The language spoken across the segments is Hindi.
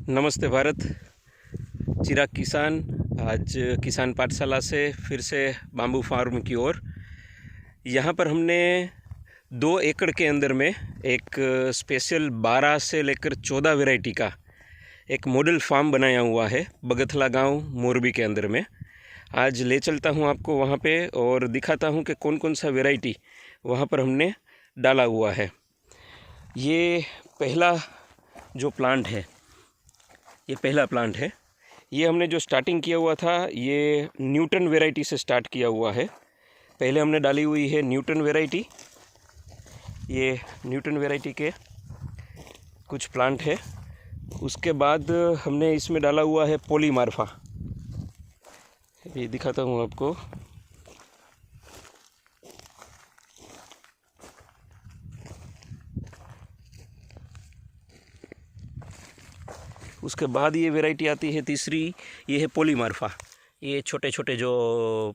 नमस्ते भारत। चिराग किसान आज किसान पाठशाला से फिर से बाम्बू फार्म की ओर। यहाँ पर हमने 2 एकड़ के अंदर में एक स्पेशल 12 से लेकर 14 वैरायटी का एक मॉडल फार्म बनाया हुआ है बगथला गांव मोरबी के अंदर में। आज ले चलता हूँ आपको वहाँ पे और दिखाता हूँ कि कौन कौन सा वैरायटी वहाँ पर हमने डाला हुआ है। ये पहला जो प्लांट है, ये पहला प्लांट है। ये हमने जो स्टार्टिंग किया हुआ था ये न्यूटन वैरायटी से स्टार्ट किया हुआ है। पहले हमने डाली हुई है न्यूटन वैरायटी। ये न्यूटन वैरायटी के कुछ प्लांट है। उसके बाद हमने इसमें डाला हुआ है पॉलीमार्फा। ये दिखाता हूँ आपको। उसके बाद ये वैरायटी आती है तीसरी, ये है पॉलीमार्फा। ये छोटे छोटे जो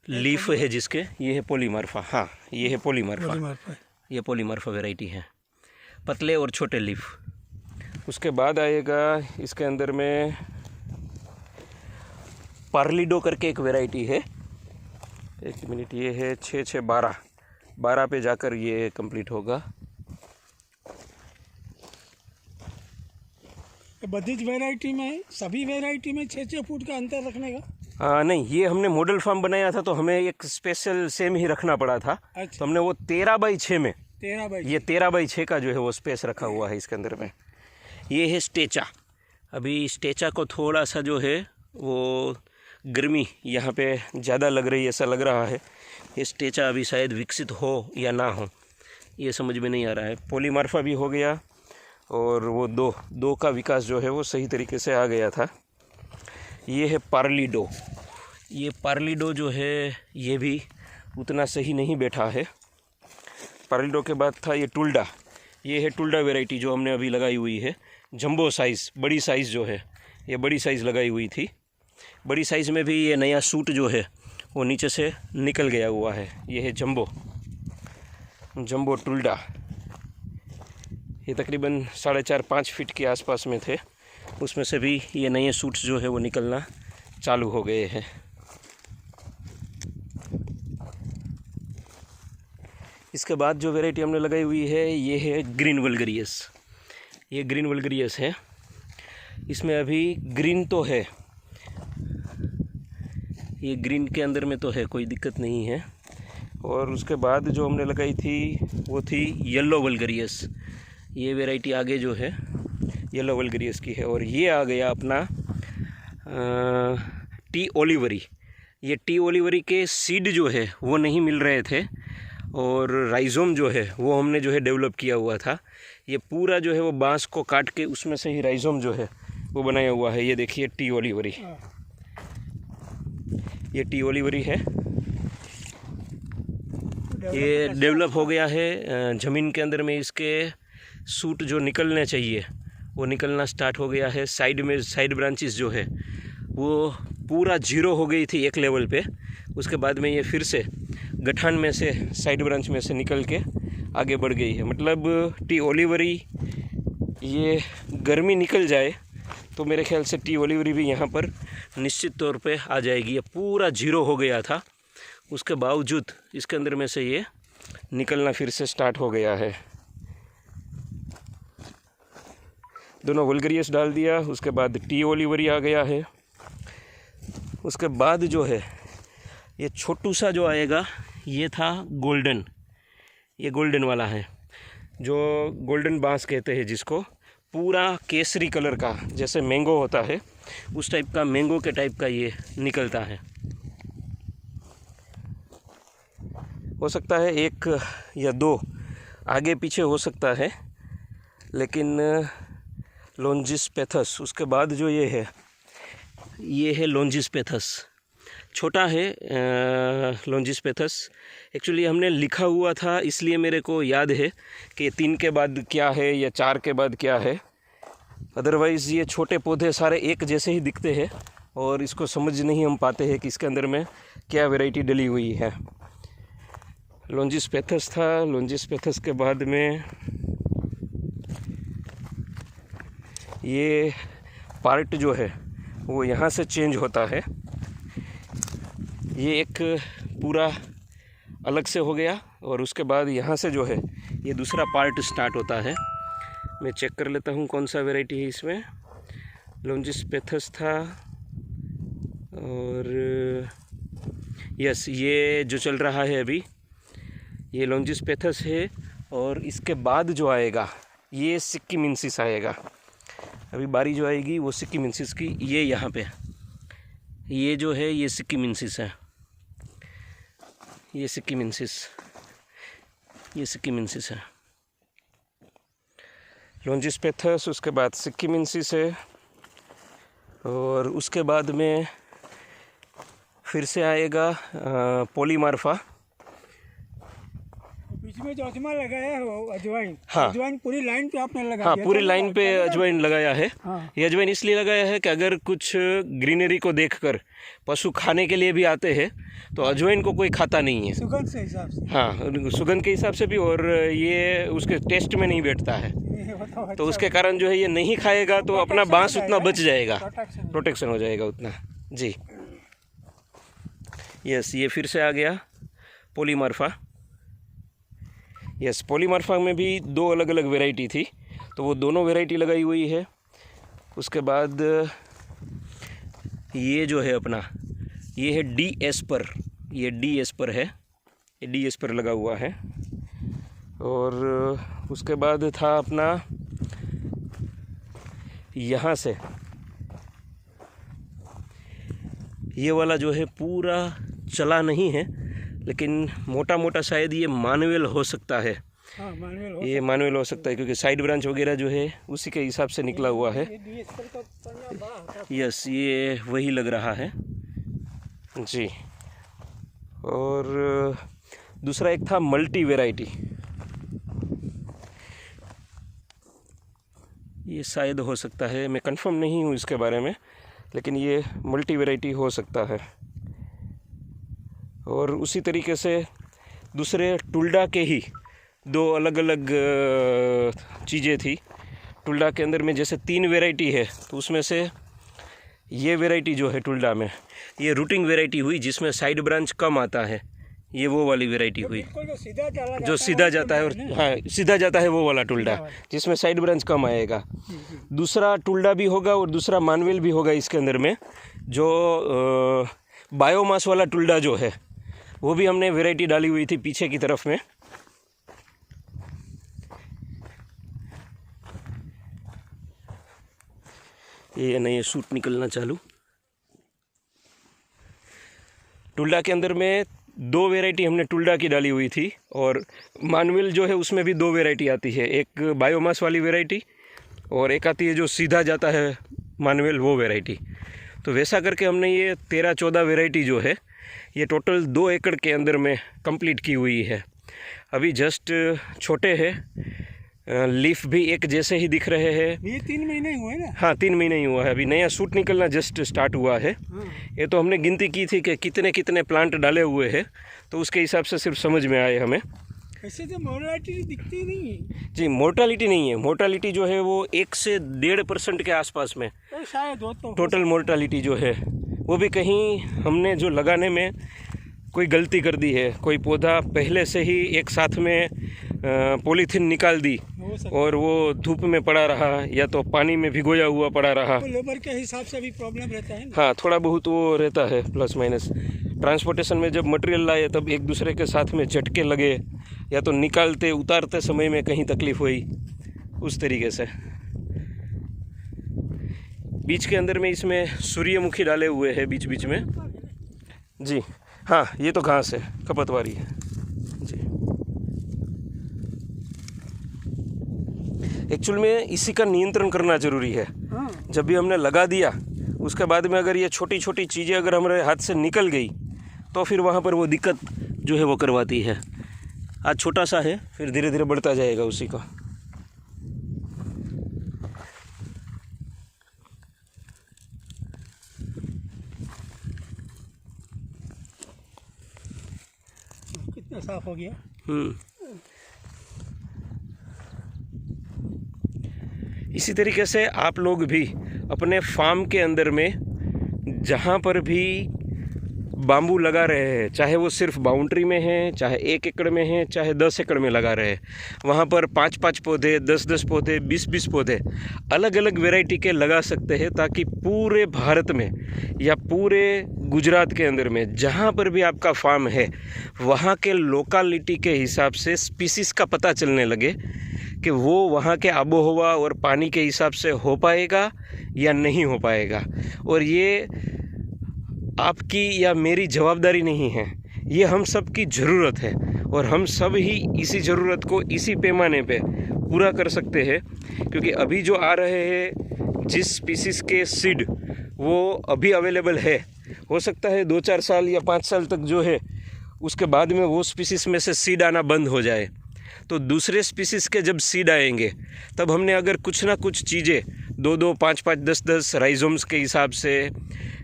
लीफ है जिसके, ये है पॉलीमार्फा। हाँ, ये है पॉलीमार्फा। ये पॉलीमार्फा वैरायटी है, पतले और छोटे लीफ। उसके बाद आएगा इसके अंदर में पार्लिडो करके एक वैरायटी है। एक मिनट, ये है 6-6-12 पे जाकर ये कंप्लीट होगा। बधी वैरायटी में, सभी वैरायटी में 6-6 फुट का अंतर रखने का? नहीं, ये हमने मॉडल फार्म बनाया था तो हमें एक स्पेशल सेम ही रखना पड़ा था। अच्छा। तो हमने वो 13x6 में, 13x6 का जो है वो स्पेस रखा हुआ है इसके अंदर में। ये है स्टेचा। अभी स्टेचा को थोड़ा सा जो है वो गर्मी यहाँ पे ज़्यादा लग रही है, ऐसा लग रहा है। ये स्टेचा अभी शायद विकसित हो या ना हो, ये समझ में नहीं आ रहा है। पॉलीमार्फा भी हो गया और वो दो का विकास जो है वो सही तरीके से आ गया था। ये है पार्लिडो। ये पार्लिडो जो है ये भी उतना सही नहीं बैठा है। पार्लिडो के बाद था ये टुल्डा। ये है टुल्डा वैरायटी जो हमने अभी लगाई हुई है। जंबो साइज़, बड़ी साइज़ जो है, ये बड़ी साइज़ लगाई हुई थी। बड़ी साइज़ में भी ये नया सूट जो है वो नीचे से निकल गया हुआ है। ये है जंबो टुल्डा। ये तकरीबन 4.5-5 फीट के आसपास में थे। उसमें से भी ये नए सूट्स जो है वो निकलना चालू हो गए हैं। इसके बाद जो वैरायटी हमने लगाई हुई है ये है ग्रीन वल्गरियस। ये ग्रीन वल्गरियस है। इसमें अभी ग्रीन तो है, ये ग्रीन के अंदर में तो है, कोई दिक्कत नहीं है। और उसके बाद जो हमने लगाई थी वो थी येलो वल्गरियस। ये वैरायटी आगे जो है येलो वल्गरियस की है। और ये आ गया अपना टी ओलिवरी। ये टी ओलिवरी के सीड जो है वो नहीं मिल रहे थे और राइजोम जो है वो हमने जो है डेवलप किया हुआ था। ये पूरा जो है वो बांस को काट के उसमें से ही राइजोम जो है वो बनाया हुआ है। ये देखिए टी ओलिवरी, ये टी ओलिवरी है। ये डेवलप हो गया है ज़मीन के अंदर में। इसके सूट जो निकलने चाहिए वो निकलना स्टार्ट हो गया है। साइड में साइड ब्रांचेस जो है वो पूरा 0 हो गई थी एक लेवल पे। उसके बाद में ये फिर से गठान में से, साइड ब्रांच में से निकल के आगे बढ़ गई है। मतलब टी ओलिवरी, ये गर्मी निकल जाए तो मेरे ख्याल से टी ओलिवरी भी यहाँ पर निश्चित तौर पे आ जाएगी। ये पूरा 0 हो गया था, उसके बावजूद इसके अंदर में से ये निकलना फिर से स्टार्ट हो गया है। दोनों वल्गरियस डाल दिया, उसके बाद टी ओलिवरी आ गया है। उसके बाद जो है ये छोटू सा जो आएगा ये था गोल्डन। ये गोल्डन वाला है, जो गोल्डन बांस कहते हैं जिसको। पूरा केसरी कलर का, जैसे मैंगो होता है उस टाइप का, मैंगो के टाइप का ये निकलता है। हो सकता है 1 या 2 आगे पीछे हो सकता है, लेकिन लॉन्जिस्पेथस। उसके बाद जो ये है लॉन्जिस्पेथस। छोटा है लॉन्जिस्पेथस। एक्चुअली हमने लिखा हुआ था इसलिए मेरे को याद है कि 3 के बाद क्या है या 4 के बाद क्या है। अदरवाइज़ ये छोटे पौधे सारे एक जैसे ही दिखते हैं और इसको समझ नहीं हम पाते हैं कि इसके अंदर में क्या वैरायटी डली हुई है। लॉन्जिस्पेथस था। लॉन्जिस्पेथस के बाद में ये पार्ट जो है वो यहाँ से चेंज होता है। ये एक पूरा अलग से हो गया और उसके बाद यहाँ से जो है ये दूसरा पार्ट स्टार्ट होता है। मैं चेक कर लेता हूँ कौन सा वैरायटी है इसमें। लॉन्जिस्पेथस था और यस, ये जो चल रहा है अभी ये लॉन्जिस्पेथस है। और इसके बाद जो आएगा ये सिक्किमेंसिस आएगा। अभी बारी जो आएगी वो सिक्किमेंसिस की। ये यहाँ पे ये जो है ये सिक्किमेंसिस है, ये सिक्किमेंसिस है। लॉन्जिस्पेथस, उसके बाद सिक्किमेंसिस है और उसके बाद में फिर से आएगा पॉलीमार्फा। बीच में जो अजमा लगाया है वो अजवाइन, हाँ। अजवाइन पूरी लाइन पे आपने लगा हाँ, दिया पूरी था? लाइन पे अजवाइन लगाया है। हाँ। ये अजवाइन इसलिए लगाया है कि अगर कुछ ग्रीनरी को देखकर पशु खाने के लिए भी आते हैं तो अजवाइन को कोई खाता नहीं है। सुगंध से हिसाब से। हाँ, सुगंध के हिसाब से भी, और ये उसके टेस्ट में नहीं बैठता है, ये बताओ, तो उसके कारण जो है ये नहीं खाएगा तो अपना बांस उतना बच जाएगा, प्रोटेक्शन। प्रोटेक्शन हो जाएगा उतना। जी यस, ये फिर से आ गया पॉलीमार्फा। यस, पॉलीमार्फा में भी दो अलग अलग वैरायटी थी, तो वो दोनों वैरायटी लगाई हुई है। उसके बाद ये जो है अपना ये है डी एस्पर, ये डी एस्पर है, ये डी एस्पर लगा हुआ है। और उसके बाद था अपना यहाँ से ये वाला जो है पूरा चला नहीं है, लेकिन मोटा मोटा शायद ये मानुअल हो सकता है। हाँ, मानुअल हो ये मानुअल हो सकता है क्योंकि साइड ब्रांच वगैरह जो है उसी के हिसाब से निकला हुआ है। ये DSL का पन्ना बड़ा होता है। यस, ये वही लग रहा है जी। और दूसरा एक था मल्टी वैरायटी, ये शायद हो सकता है, मैं कंफर्म नहीं हूँ इसके बारे में, लेकिन ये मल्टी वैरायटी हो सकता है। और उसी तरीके से दूसरे टुल्डा के ही दो अलग अलग चीज़ें थी। टुल्डा के अंदर में जैसे 3 वैरायटी है, तो उसमें से ये वैरायटी जो है टुल्डा में ये रूटिंग वैरायटी हुई जिसमें साइड ब्रांच कम आता है, ये वो वाली वैरायटी हुई बिल्कुल जो सीधा चला जो सीधा जाता है। और हाँ, सीधा जाता है वो वाला टुल्डा जिसमें साइड ब्रांच कम आएगा। दूसरा टुल्डा भी होगा और दूसरा मानवेल भी होगा इसके अंदर में। जो बायोमास वाला टुल्डा जो है वो भी हमने वैरायटी डाली हुई थी पीछे की तरफ में। ये नहीं, ये सूट निकलना चालू। टुल्डा के अंदर में 2 वैरायटी हमने टुल्डा की डाली हुई थी, और मानवेल जो है उसमें भी 2 वैरायटी आती है, एक बायोमास वाली वैरायटी और एक आती है जो सीधा जाता है मानवेल, वो वैरायटी। तो वैसा करके हमने ये 13-14 वैरायटी जो है ये टोटल 2 एकड़ के अंदर में कंप्लीट की हुई है। अभी जस्ट छोटे हैं, लीफ भी एक जैसे ही दिख रहे हैं। ये 3 महीने हुए ना? हाँ, 3 महीने ही हुआ है, अभी नया सूट निकलना जस्ट स्टार्ट हुआ है। हाँ। ये तो हमने गिनती की थी कि कितने कितने प्लांट डाले हुए हैं, तो उसके हिसाब से सिर्फ समझ में आए हमें। ऐसे तो मोर्टलिटी दिखती नहीं है जी, मोर्टालिटी नहीं है। मोर्टालिटी जो है वो 1 से 1.5% के आसपास में तो शायद हो तो टोटल मोर्टालिटी जो है, वो भी कहीं हमने जो लगाने में कोई गलती कर दी है। कोई पौधा पहले से ही एक साथ में पॉलीथीन निकाल दी हो सकता और वो धूप में पड़ा रहा या तो पानी में भिगोया हुआ पड़ा रहा। है। लेबर के हिसाब से भी प्रॉब्लम रहता है ना। हाँ, थोड़ा बहुत वो रहता है प्लस माइनस। ट्रांसपोर्टेशन में जब मटेरियल लाए तब एक दूसरे के साथ में झटके लगे, या तो निकालते उतारते समय में कहीं तकलीफ हुई, उस तरीके से। बीच के अंदर में इसमें सूर्यमुखी डाले हुए हैं बीच बीच में जी। हाँ, ये तो घास है, खपतवारी है जी। एक्चुअल में इसी का नियंत्रण करना ज़रूरी है। हाँ। जब भी हमने लगा दिया उसके बाद में अगर ये छोटी छोटी चीज़ें अगर हमारे हाथ से निकल गई तो फिर वहाँ पर वो दिक्कत जो है वो करवाती है। आज छोटा सा है, फिर धीरे धीरे बढ़ता जाएगा उसी का। कितना साफ हो गया। इसी तरीके से आप लोग भी अपने फार्म के अंदर में जहाँ पर भी बाम्बू लगा रहे हैं, चाहे वो सिर्फ बाउंड्री में है, चाहे 1 एकड़ में है, चाहे 10 एकड़ में लगा रहे हैं, वहाँ पर 5-5 पौधे, 10-10 पौधे, 20-20 पौधे अलग अलग वैरायटी के लगा सकते हैं, ताकि पूरे भारत में या पूरे गुजरात के अंदर में जहाँ पर भी आपका फार्म है वहाँ के लोकालिटी के हिसाब से स्पीसीज़ का पता चलने लगे कि वो वहाँ के आबोहवा और पानी के हिसाब से हो पाएगा या नहीं हो पाएगा। और ये आपकी या मेरी जवाबदारी नहीं है, ये हम सब की ज़रूरत है और हम सब ही इसी ज़रूरत को इसी पैमाने पे पूरा कर सकते हैं। क्योंकि अभी जो आ रहे हैं जिस स्पीसीज़ के सीड वो अभी अवेलेबल है, हो सकता है 2-4 साल या 5 साल तक जो है उसके बाद में वो स्पीसीज़ में से सीड आना बंद हो जाए, तो दूसरे स्पीसीज़ के जब सीड आएंगे तब हमने अगर कुछ ना कुछ चीज़ें 2-2, 5-5, 10-10 राइजोम्स के हिसाब से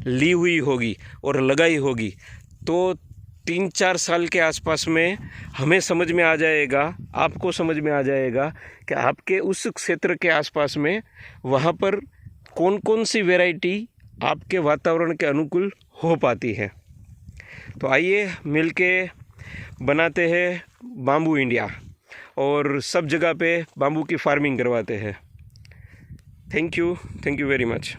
ली हुई होगी और लगाई होगी, तो 3-4 साल के आसपास में हमें समझ में आ जाएगा, आपको समझ में आ जाएगा कि आपके उस क्षेत्र के आसपास में वहाँ पर कौन कौन सी वैरायटी आपके वातावरण के अनुकूल हो पाती है। तो आइए मिलके बनाते हैं बाम्बू इंडिया और सब जगह पे बाम्बू की फार्मिंग करवाते हैं। Thank you very much.